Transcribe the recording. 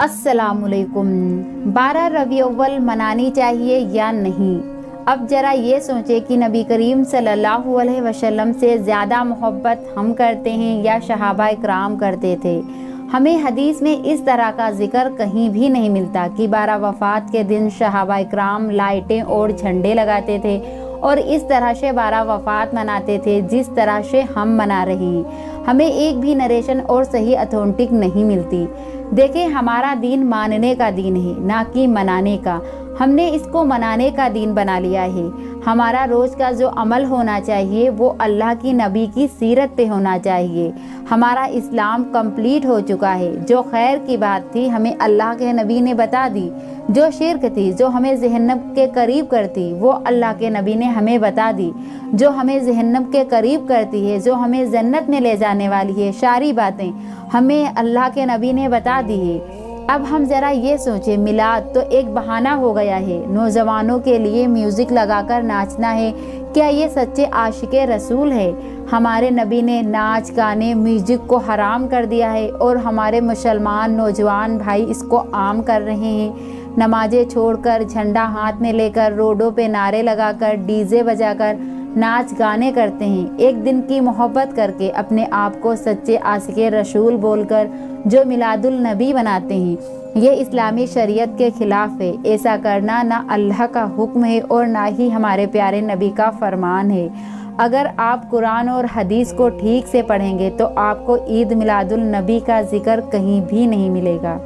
अस्सलाम वालेकुम। 12 रबीउल अव्वल मनानी चाहिए या नहीं? अब ज़रा ये सोचें कि नबी करीम सल्लल्लाहु अलैहि वसल्लम से ज़्यादा मोहब्बत हम करते हैं या सहाबा इकराम करते थे। हमें हदीस में इस तरह का जिक्र कहीं भी नहीं मिलता कि 12 वफ़ात के दिन सहाबा इकराम लाइटें और झंडे लगाते थे और इस तरह से 12 वफ़ात मनाते थे जिस तरह से हम मना रहे हैं। हमें एक भी नरेशन और सही अथेंटिक नहीं मिलती। देखें, हमारा दीन मानने का दीन है, ना कि मनाने का। हमने इसको मनाने का दीन बना लिया है। हमारा रोज़ का जो अमल होना चाहिए वो अल्लाह की नबी की सीरत पे होना चाहिए। हमारा इस्लाम कंप्लीट हो चुका है। जो खैर की बात थी हमें अल्लाह के नबी ने बता दी। जो शिर्क थी, जो हमें जहन्नम के करीब करती, वो अल्लाह के नबी ने हमें बता दी। जो हमें जहन्नम के करीब करती है, जो हमें जन्नत में ले जाने वाली है, सारी बातें हमें अल्लाह के नबी ने बता दी है। अब हम ज़रा ये सोचें, मिलाद तो एक बहाना हो गया है। नौजवानों के लिए म्यूज़िक लगाकर नाचना है। क्या ये सच्चे आशिक़े रसूल है? हमारे नबी ने नाच गाने म्यूज़िक को हराम कर दिया है और हमारे मुसलमान नौजवान भाई इसको आम कर रहे हैं। नमाज़ें छोड़कर, झंडा हाथ में लेकर, रोडों पे नारे लगाकर, डीजे बजाकर नाच गाने करते हैं। एक दिन की मोहब्बत करके अपने आप को सच्चे आशिक़े रसूल बोलकर जो मिलादुल नबी बनाते हैं, ये इस्लामी शरीयत के खिलाफ है। ऐसा करना ना अल्लाह का हुक्म है और ना ही हमारे प्यारे नबी का फरमान है। अगर आप कुरान और हदीस को ठीक से पढ़ेंगे तो आपको ईद मिलादुल नबी का जिक्र कहीं भी नहीं मिलेगा।